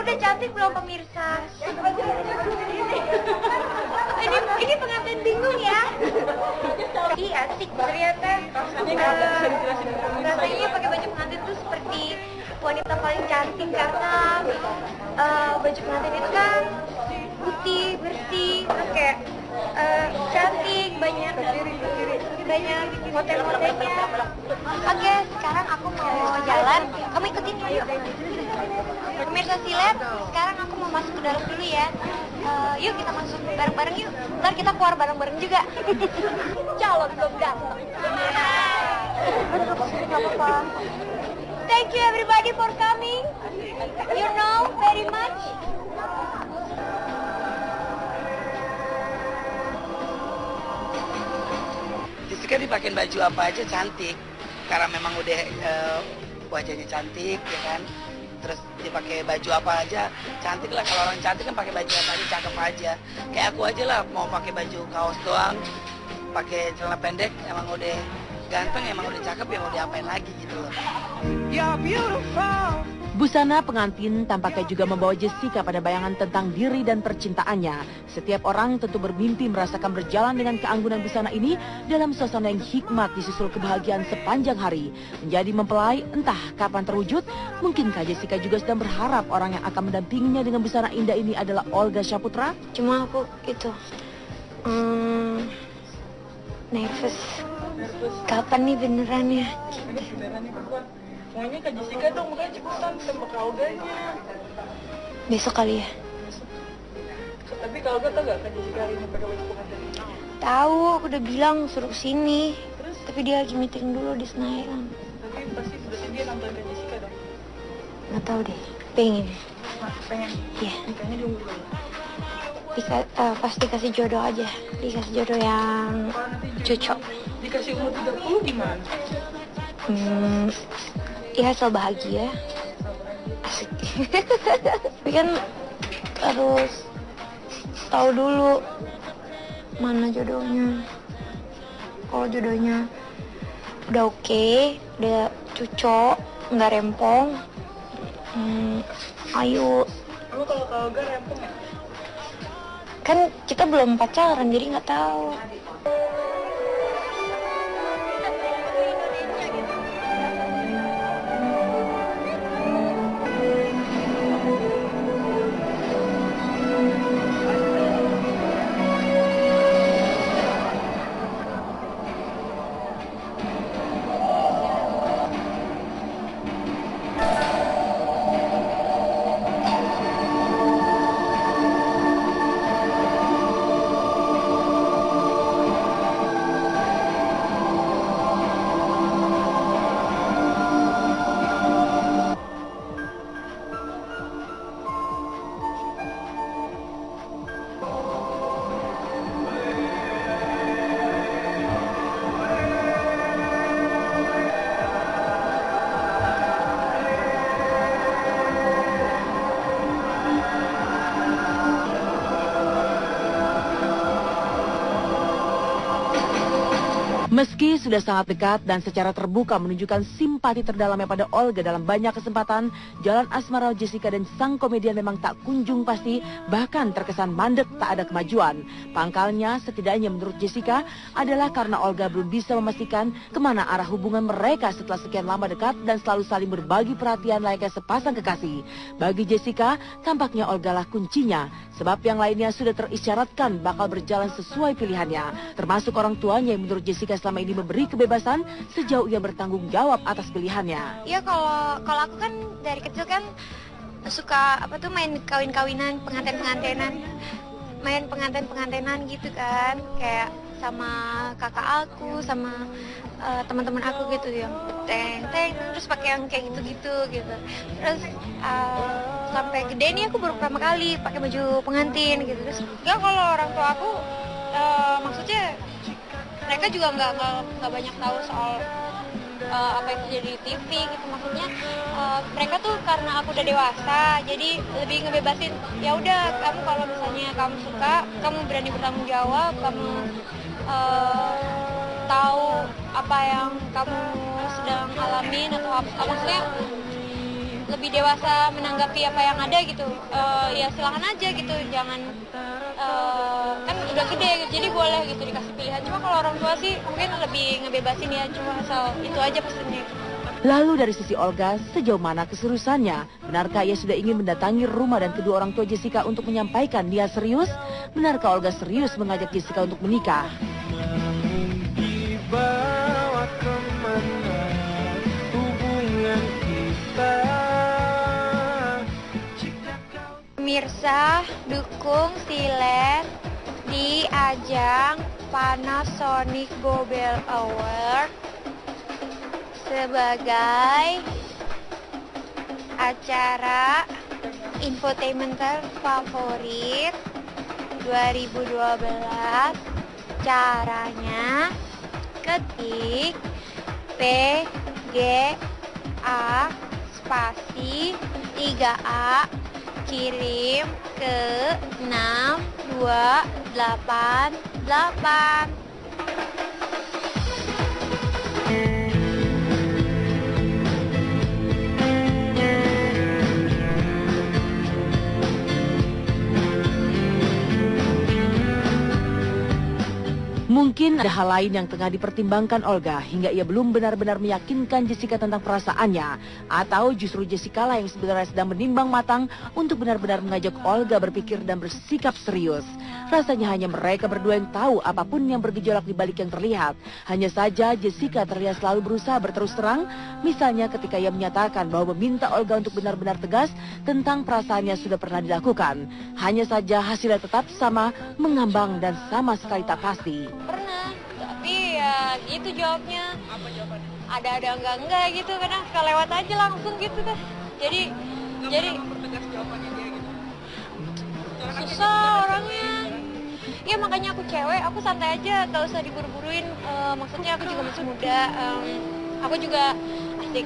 Udah cantik belum pemirsa? Ini pengantin bingung ya? Ih asik ternyata. Rasanya pakai baju pengantin tuh seperti wanita paling cantik karena baju pengantin itu kan putih, bersih, terus kayak cantik, banyak hotel-hotelnya. Oke, sekarang aku mau jalan. Kamu ikutin ya, yuk. Pemirsa Silet, sekarang aku mau masuk ke dalam dulu ya. Yuk kita masuk bareng-bareng yuk. Ntar kita keluar bareng-bareng juga. Calon belum datang. Thank you everybody for coming. You know very much. Jessica dipakein baju apa aja cantik, karena memang udah wajahnya cantik ya kan. Terus dipakai baju apa aja cantik lah. Kalau orang cantik kan pakai baju apa aja cakep aja. Kayak aku aja lah, mau pakai baju kaos doang, pakai celana pendek emang udah ganteng, emang udah cakep, ya mau diapain lagi gitu loh. You're beautiful. Busana pengantin tampaknya juga membawa Jessica pada bayangan tentang diri dan percintaannya. Setiap orang tentu bermimpi merasakan berjalan dengan keanggunan busana ini dalam suasana yang hikmat disusul kebahagiaan sepanjang hari. Menjadi mempelai entah kapan terwujud, mungkinkah Jessica juga sedang berharap orang yang akan mendampinginya dengan busana indah ini adalah Olga Syaputra? Cuma aku itu nervous. Kapan nih benerannya? Maunya Kak Jessica dong, makanya cepetan sama Kak Olganya. Besok kali ya? Tapi Kak Olga tau gak Kak Jessica hari ini pakai baju pengantin? Tahu, aku udah bilang suruh kesini. Terus? Tapi dia lagi meeting dulu di Senayan. Tapi pasti berarti dia nonton Kak Jessica dong? Nggak tahu deh, pengen. Pengen? Iya. Nikahnya diumur berapa? Pasti kasih jodoh aja. Dikasih jodoh yang cocok. Dikasih umur 30 gimana? Ya asal bahagia. Asik. Tapi kan harus tahu dulu mana jodohnya. Kalau jodohnya udah oke, udah cocok, nggak rempong, ayo. Kamu kalau Kak Olga rempong ya? Kan kita belum pacaran jadi nggak tahu. Meski sudah sangat dekat dan secara terbuka menunjukkan simpati terdalamnya pada Olga dalam banyak kesempatan, jalan asmara Jessica dan sang komedian memang tak kunjung pasti, bahkan terkesan mandek tak ada kemajuan. Pangkalnya setidaknya menurut Jessica adalah karena Olga belum bisa memastikan kemana arah hubungan mereka setelah sekian lama dekat dan selalu saling berbagi perhatian layaknya sepasang kekasih. Bagi Jessica, tampaknya Olga lah kuncinya, sebab yang lainnya sudah terisyaratkan bakal berjalan sesuai pilihannya, termasuk orang tuanya yang menurut Jessica selama ini memberi kebebasan sejauh ia bertanggung jawab atas pilihannya. Ya kalau aku kan dari kecil kan suka main kawin-kawinan, main pengantin-pengantinan gitu kan, kayak sama kakak aku, sama teman-teman aku gitu yang teng terus pakai yang kayak gitu. Terus sampai gede nih aku baru pertama kali pakai baju pengantin gitu. Terus ya kalau orang tua aku maksudnya mereka juga nggak banyak tahu soal apa yang terjadi di TV gitu, maksudnya mereka tuh karena aku udah dewasa jadi lebih ngebebasin, ya udah kamu kalau misalnya kamu suka, kamu berani bertanggung jawab, kamu tahu apa yang kamu sedang alamin atau maksudnya lebih dewasa menanggapi apa yang ada gitu. Ya silahkan aja gitu, jangan kan udah gede jadi boleh gitu dikasih pilihan. Cuma kalau orang tua sih mungkin lebih ngebebasin ya, cuma asal itu aja pesannya. Lalu dari sisi Olga, sejauh mana keseriusannya? Benarkah ia sudah ingin mendatangi rumah dan kedua orang tua Jessica untuk menyampaikan dia serius? Benarkah Olga serius mengajak Jessica untuk menikah? Pemirsa, dukung Silen di ajang Panasonic Bobel Award sebagai acara infotainment favorit 2012. Caranya ketik PGA spasi 3A kirim ke 6288. Mungkin ada hal lain yang tengah dipertimbangkan Olga hingga ia belum benar-benar meyakinkan Jessica tentang perasaannya. Atau justru Jessica lah yang sebenarnya sedang menimbang matang untuk benar-benar mengajak Olga berpikir dan bersikap serius. Rasanya hanya mereka berdua yang tahu apapun yang bergejolak di balik yang terlihat. Hanya saja Jessica terlihat selalu berusaha berterus terang. Misalnya ketika ia menyatakan bahwa meminta Olga untuk benar-benar tegas tentang perasaannya sudah pernah dilakukan. Hanya saja hasilnya tetap sama, mengambang dan sama sekali tak pasti. Pernah, tapi ya gitu jawabnya. Apa jawabannya? Ada enggak gitu, karena kelewat aja langsung gitu kan. Jadi Mempertegas jawabannya dia gitu. susah orangnya. Ya makanya aku cewek, aku santai aja, gak usah diburu-buruin. Maksudnya aku juga masih muda, aku juga asik.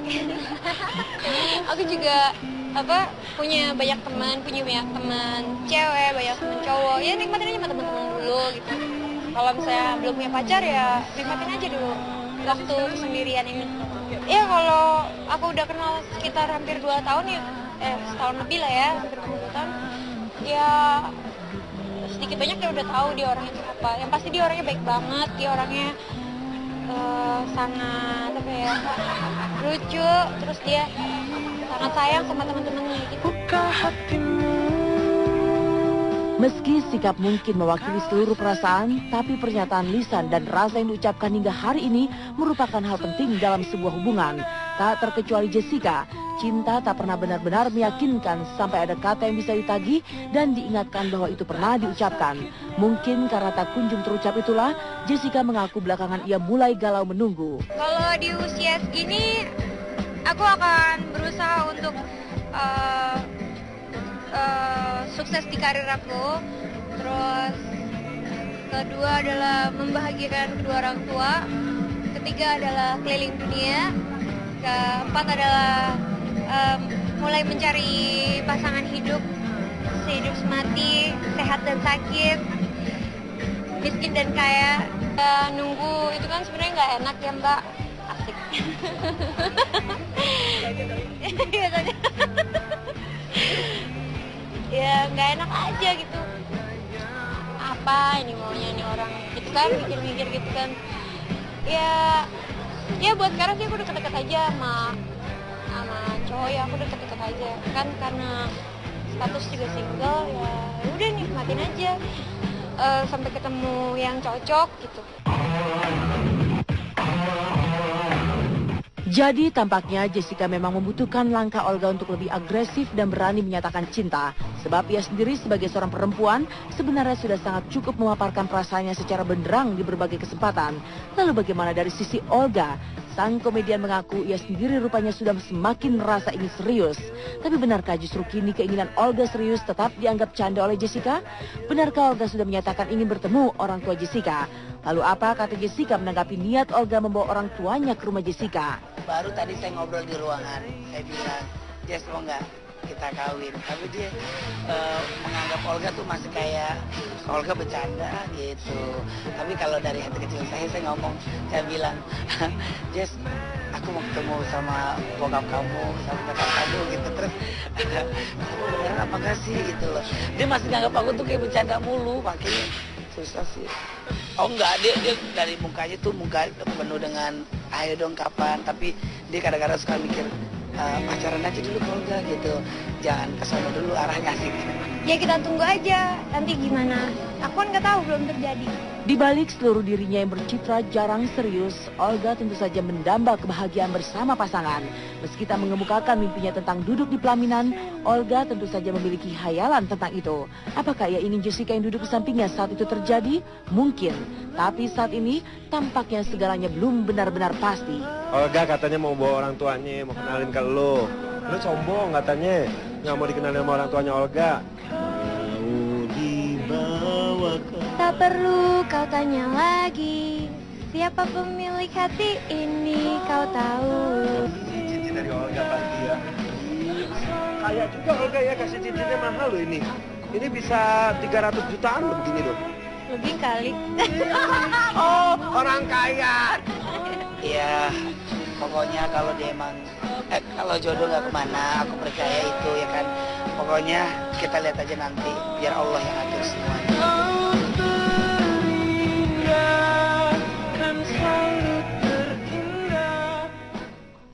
Aku juga punya banyak teman cewek, banyak teman cowok. Ya nikmatin aja sama teman-teman dulu gitu. Kalau misalnya belum punya pacar ya nikmatin aja dulu waktu kesendirian ini. Ya kalau aku udah kenal sekitar hampir 2 tahun ya, setahun lebih lah ya, hampir 2 tahun. Ya sedikit banyak dia udah tahu dia orangnya itu apa. Yang pasti dia orangnya baik banget, dia orangnya sangat lucu, terus dia sangat sayang sama teman-temannya gitu. Meski sikap mungkin mewakili seluruh perasaan, tapi pernyataan lisan dan rasa yang diucapkan hingga hari ini merupakan hal penting dalam sebuah hubungan. Tak terkecuali Jessica, cinta tak pernah benar-benar meyakinkan sampai ada kata yang bisa ditagih dan diingatkan bahwa itu pernah diucapkan. Mungkin karena tak kunjung terucap itulah, Jessica mengaku belakangan ia mulai galau menunggu. Kalau di usia segini, aku akan berusaha untuk sukses di karir aku. Terus kedua adalah membahagiakan kedua orang tua. Ketiga adalah keliling dunia. Keempat adalah mulai mencari pasangan hidup, sehidup semati, sehat dan sakit, miskin dan kaya. Nunggu itu kan sebenarnya nggak enak ya Mbak, asik. Biasanya ya nggak enak aja gitu. Apa ini maunya nih orang gitu kan, mikir-mikir gitu kan. Ya buat sekarang sih aku deket-deket aja sama cowok ya, aku deket-deket aja kan karena status juga single. Ya udah nikmatin aja sampai ketemu yang cocok gitu. Jadi tampaknya Jessica memang membutuhkan langkah Olga untuk lebih agresif dan berani menyatakan cinta. Sebab ia sendiri sebagai seorang perempuan sebenarnya sudah sangat cukup memaparkan perasaannya secara benderang di berbagai kesempatan. Lalu bagaimana dari sisi Olga? Sang komedian mengaku ia sendiri rupanya sudah semakin merasa ingin serius. Tapi benarkah justru kini keinginan Olga serius tetap dianggap canda oleh Jessica? Benarkah Olga sudah menyatakan ingin bertemu orang tua Jessica? Lalu apa kata Jessica menanggapi niat Olga membawa orang tuanya ke rumah Jessica? Baru tadi saya ngobrol di ruangan, saya bilang, Jess mau nggak kita kawin? Tapi dia menganggap Olga tuh masih kayak Olga bercanda gitu. Tapi kalau dari hati kecil saya ngomong, saya bilang, Jess, aku aku mau ketemu sama bokap kamu, sama kakak kamu gitu. Terus kamu beneran apa enggak sih gitu loh. Dia masih nganggap aku tuh kayak bercanda mulu, makanya susah sih. Oh enggak, dia dari mukanya tuh muka penuh dengan ayo dong kapan, tapi dia kadang-kadang suka mikir pacaran aja dulu kalau enggak gitu, jangan kesana dulu arahnya sih. Ya kita tunggu aja, nanti gimana. Aku kan nggak tahu, belum terjadi. Di balik seluruh dirinya yang bercitra jarang serius, Olga tentu saja mendamba kebahagiaan bersama pasangan. Meski tak mengemukakan mimpinya tentang duduk di pelaminan, Olga tentu saja memiliki hayalan tentang itu. Apakah ia ingin Jessica yang duduk di sampingnya saat itu terjadi? Mungkin. Tapi saat ini tampaknya segalanya belum benar-benar pasti. Olga katanya mau bawa orang tuanya, mau kenalin ke lo. Lo sombong katanya, nggak mau dikenalin sama orang tuanya Olga. Mau dibawa ke... Tak perlu kau tanya lagi, siapa pemilik hati ini kau tahu. Cincin dari Olga pasti ya. Kayak juga Olga ya, kasih cincinnya mahal loh ini. Ini bisa 300 jutaan loh begini loh. Lebih kali. Oh, orang kaya. Ya pokoknya kalau dia emang kalau jodoh nggak kemana, aku percaya itu ya kan. Pokoknya kita lihat aja nanti, biar Allah yang atur semuanya.